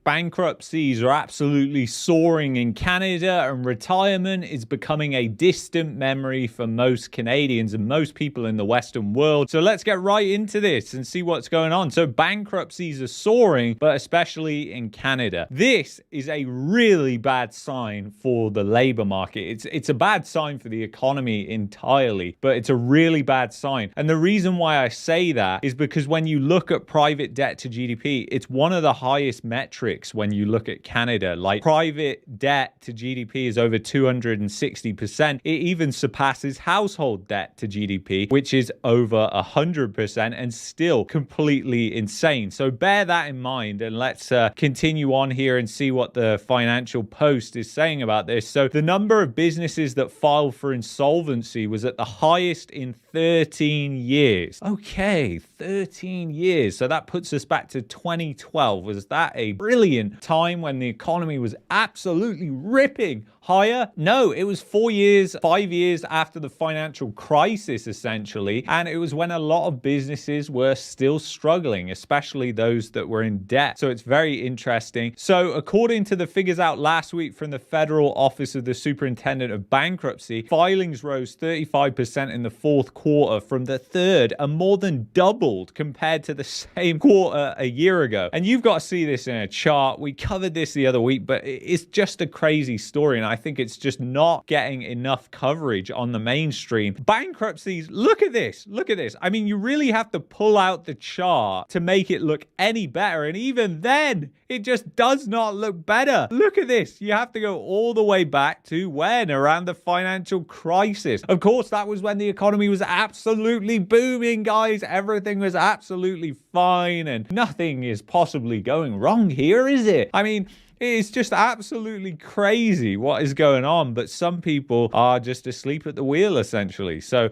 Bankruptcies are absolutely soaring in Canada, and retirement is becoming a distant memory for most Canadians and most people in the Western world. So let's get right into this and see what's going on. So bankruptcies are soaring, but especially in Canada. This is a really bad sign for the labor market. It's a bad sign for the economy entirely, but it's a really bad sign. And the reason why I say that is because when you look at private debt to GDP, it's one of the highest metrics when you look at Canada. Like, private debt to GDP is over 260%. It even surpasses household debt to GDP, which is over 100%, and still completely insane. So bear that in mind, and let's continue on here and see what the Financial Post is saying about this. So the number of businesses that filed for insolvency was at the highest in 13 years. Okay, 13 years. So that puts us back to 2012. Was that a brilliant time when the economy was absolutely ripping higher? No, it was 5 years after the financial crisis, essentially. And it was when a lot of businesses were still struggling, especially those that were in debt. So it's very interesting. So according to the figures out last week from the Federal Office of the Superintendent of Bankruptcy, filings rose 35% in the fourth quarter from the third, and more than doubled compared to the same quarter a year ago. And you've got to see this in a chart. We covered this the other week, but it's just a crazy story. And I think it's just not getting enough coverage on the mainstream. Bankruptcies, look at this. Look at this. I mean, you really have to pull out the chart to make it look any better. And even then, it just does not look better. Look at this. You have to go all the way back to when? Around the financial crisis. Of course, that was when the economy was absolutely booming, guys. Everything was absolutely fine and nothing is possibly going wrong here, is it? I mean, it's just absolutely crazy what is going on, but some people are just asleep at the wheel, essentially. So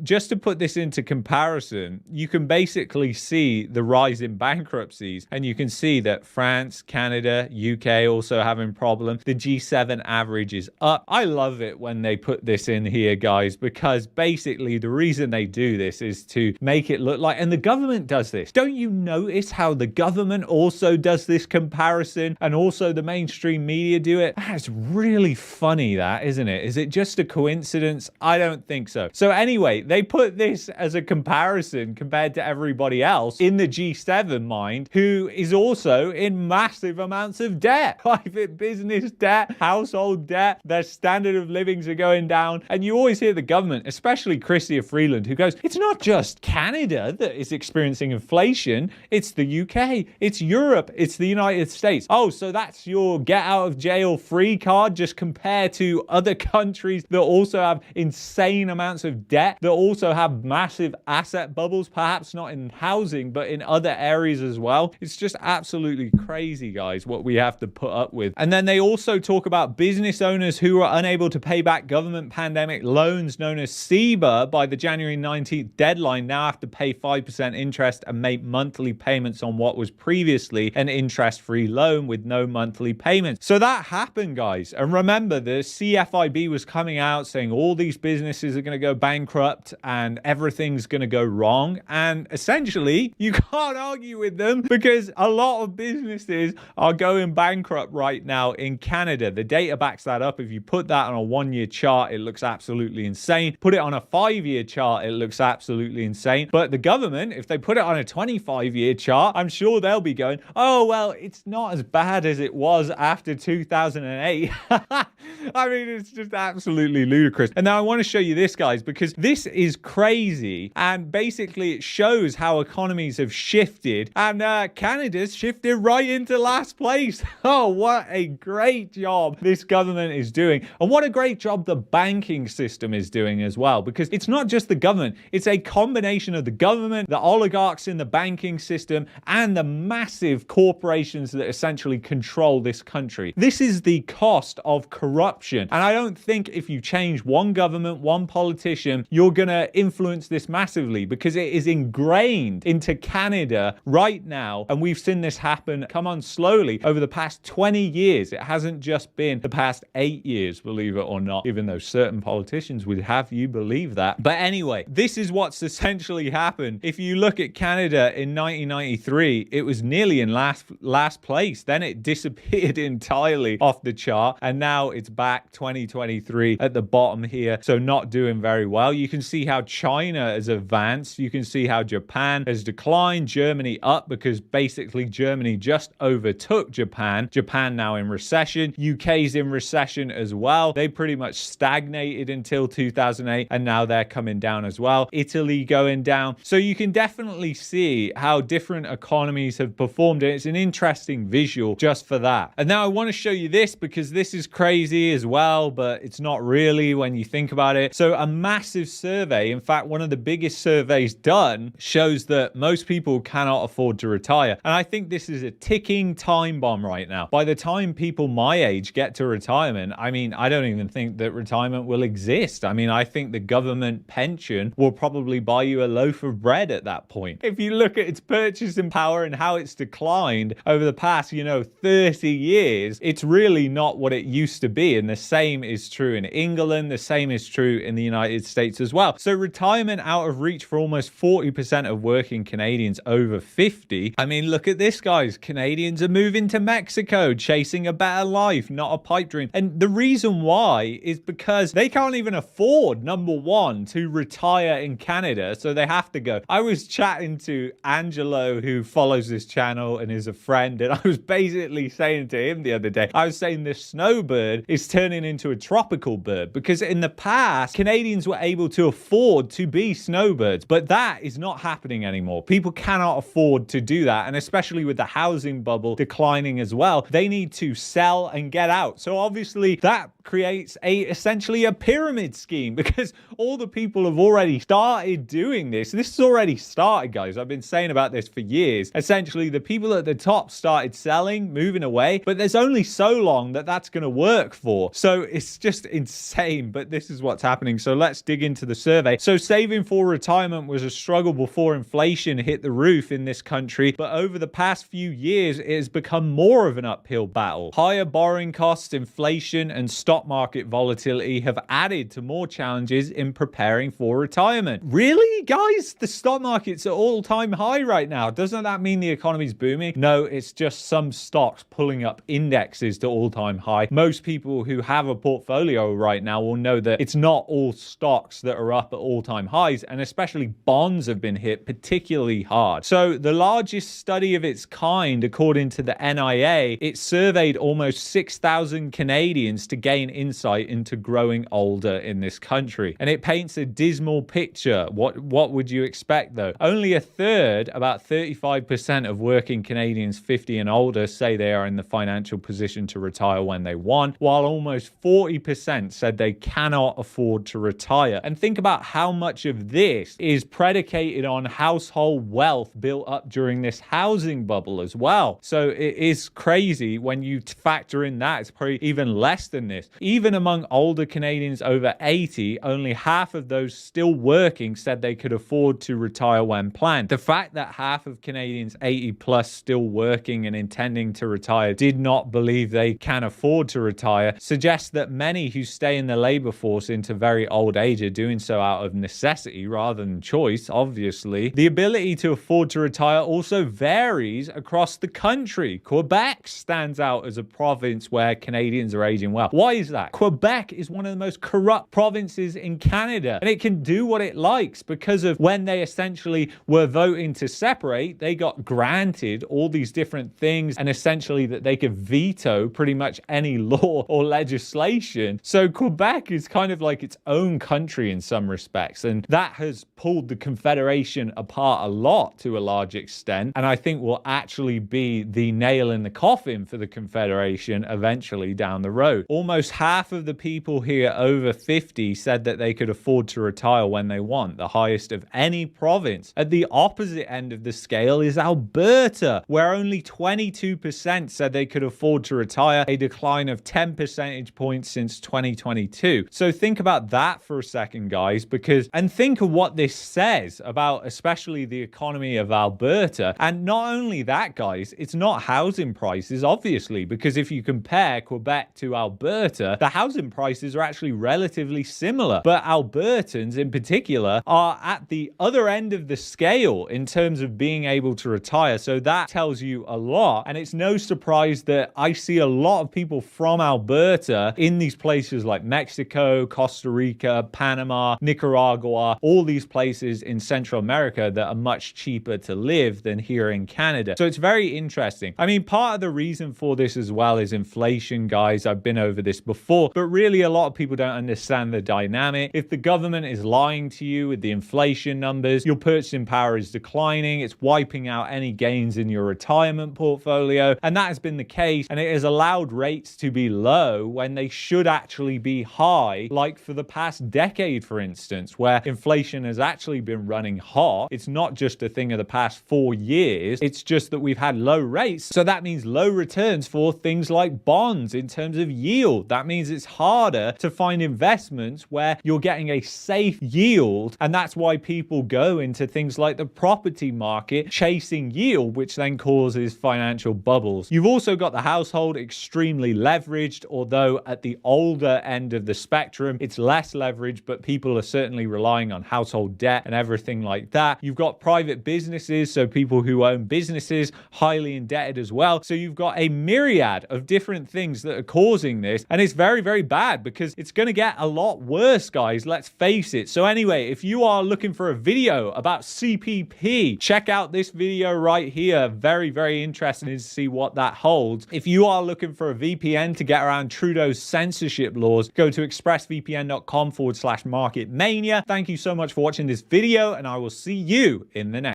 just to put this into comparison, you can basically see the rise in bankruptcies, and you can see that France, Canada, UK also having problems. The G7 average is up. I love it when they put this in here, guys, because basically the reason they do this is to make it look like, and the government does this. Don't you notice how the government also does this comparison, and also the mainstream media do it? That's really funny, that, isn't it? Is it just a coincidence? I don't think so. So anyway, they put this as a comparison compared to everybody else in the G7 mind, who is also in massive amounts of debt. Private business debt, household debt, their standard of livings are going down. And you always hear the government, especially Chrystia Freeland, who goes, it's not just Canada that is experiencing inflation, it's the UK, it's Europe, it's the United States. Oh, so that's your get out of jail free card, just compared to other countries that also have insane amounts of debt, that also have massive asset bubbles, perhaps not in housing, but in other areas as well. It's just absolutely crazy, guys, what we have to put up with. And then they also talk about business owners who are unable to pay back government pandemic loans known as CBA by the January 19th deadline now have to pay 5% interest and make monthly payments on what was previously an interest-free loan with no monthly payments. So that happened, guys. And remember, the CFIB was coming out saying all these businesses are going to go bankrupt and everything's going to go wrong. And essentially, you can't argue with them, because a lot of businesses are going bankrupt right now in Canada. The data backs that up. If you put that on a 1-year chart, it looks absolutely insane. Put it on a 5-year chart, it looks absolutely insane. But the government, if they put it on a 25-year chart, I'm sure they'll be going, oh, well, it's not as bad as it was after 2008. I mean, it's just absolutely ludicrous. And now I want to show you this, guys, because this is crazy. And basically it shows how economies have shifted, and Canada's shifted right into last place. Oh, what a great job this government is doing. And what a great job the banking system is doing as well, because it's not just the government. It's a combination of the government, the oligarchs in the banking system, and the massive corporations that essentially control control this country. This is the cost of corruption. And I don't think if you change one government, one politician, you're going to influence this massively, because it is ingrained into Canada right now. And we've seen this happen, come on, slowly over the past 20 years. It hasn't just been the past 8 years, believe it or not, even though certain politicians would have you believe that. But anyway, this is what's essentially happened. If you look at Canada in 1993, it was nearly in last place. Then it disappeared entirely off the chart, and now it's back 2023 at the bottom here, so not doing very well. You can see how China has advanced. You can see how Japan has declined, Germany up, because basically Germany just overtook Japan. Japan now in recession. UK's in recession as well. They pretty much stagnated until 2008, and now they're coming down as well. Italy going down. So you can definitely see how different economies have performed, and it's an interesting visual just for that. And now I want to show you this, because this is crazy as well, but it's not really when you think about it. So a massive survey, in fact, one of the biggest surveys done, shows that most people cannot afford to retire. And I think this is a ticking time bomb right now. By the time people my age get to retirement, I mean, I don't even think that retirement will exist. I mean, I think the government pension will probably buy you a loaf of bread at that point. If you look at its purchasing power and how it's declined over the past, 30 years, it's really not what it used to be. And the same is true in England. The same is true in the United States as well. So retirement out of reach for almost 40% of working Canadians over 50. I mean, look at this, guys. Canadians are moving to Mexico, chasing a better life, not a pipe dream. And the reason why is because they can't even afford, number one, to retire in Canada. So they have to go. I was chatting to Angelo, who follows this channel and is a friend, and I was basically saying to him the other day, I was saying the snowbird is turning into a tropical bird, because in the past, Canadians were able to afford to be snowbirds, but that is not happening anymore. People cannot afford to do that, and especially with the housing bubble declining as well, they need to sell and get out. So obviously that creates essentially a pyramid scheme, because all the people have already started doing this. This has already started, guys. I've been saying about this for years. Essentially, the people at the top started selling, moving away, but there's only so long that that's going to work for. So it's just insane, but this is what's happening. So let's dig into the survey. So saving for retirement was a struggle before inflation hit the roof in this country, but over the past few years, it has become more of an uphill battle. Higher borrowing costs, inflation, and stock market volatility have added to more challenges in preparing for retirement. Really, guys? The stock market's at all-time high right now. Doesn't that mean the economy's booming? No, it's just some stocks pulling up indexes to all-time high. Most people who have a portfolio right now will know that it's not all stocks that are up at all-time highs, and especially bonds have been hit particularly hard. So the largest study of its kind, according to the NIA, it surveyed almost 6,000 Canadians to gain insight into growing older in this country. And it paints a dismal picture. What would you expect, though? Only a third, about 35% of working Canadians 50 and older say they are in the financial position to retire when they want, while almost 40% said they cannot afford to retire. And think about how much of this is predicated on household wealth built up during this housing bubble as well. So it is crazy when you factor in that. It's probably even less than this. Even among older Canadians over 80, only half of those still working said they could afford to retire when planned. The fact that half of Canadians 80 plus still working and intending to retire did not believe they can afford to retire suggests that many who stay in the labor force into very old age are doing so out of necessity rather than choice, obviously. The ability to afford to retire also varies across the country. Quebec stands out as a province where Canadians are aging well. Why is that? Quebec is one of the most corrupt provinces in Canada, and it can do what it likes because of when they essentially were voting to separate, they got granted all these different things, and essentially that they could veto pretty much any law or legislation. So Quebec is kind of like its own country in some respects, and that has pulled the Confederation apart a lot to a large extent, and I think will actually be the nail in the coffin for the Confederation eventually down the road. Almost half of the people here over 50 said that they could afford to retire when they want, the highest of any province. At the opposite end of the scale is Alberta, where only 22% said they could afford to retire, a decline of 10 percentage points since 2022. So think about that for a second, guys, and think of what this says about especially the economy of Alberta. And not only that, guys, it's not housing prices, obviously, because if you compare Quebec to Alberta, the housing prices are actually relatively similar. But Albertans in particular are at the other end of the scale in terms of being able to retire. So that tells you a lot. And it's no surprise that I see a lot of people from Alberta in these places like Mexico, Costa Rica, Panama, Nicaragua, all these places in Central America that are much cheaper to live than here in Canada. So it's very interesting. I mean, part of the reason for this as well is inflation, guys. I've been over this before, but really a lot of people don't understand the dynamic. If the government is lying to you with the inflation numbers, your purchasing power is declining. It's wiping out any gains in your retirement portfolio. And that has been the case. And it has allowed rates to be low when they should actually be high, like for the past decade, for instance, where inflation has actually been running hot. It's not just a thing of the past 4 years. It's just that we've had low rates. So that means low returns for things like bonds in terms of yield. That means it's harder to find investments where you're getting a safe yield. And that's why people go into things like the property market chasing yield, which then causes financial bubbles. You've also got the household extremely leveraged, although at the older end of the spectrum, it's less leveraged, but people are certainly relying on household debt and everything like that. You've got private businesses, so people who own businesses, highly indebted as well. So you've got a myriad of different things that are causing this, and it's very, very bad because it's going to get a lot worse, guys. Let's face it. So anyway, if you are looking for a video about CPP, check out this video right here. Very, very interesting to see what that holds. If you are looking for a VPN to get around Trudeau's censorship laws, go to expressvpn.com/marketmania. Thank you so much for watching this video, and I will see you in the next.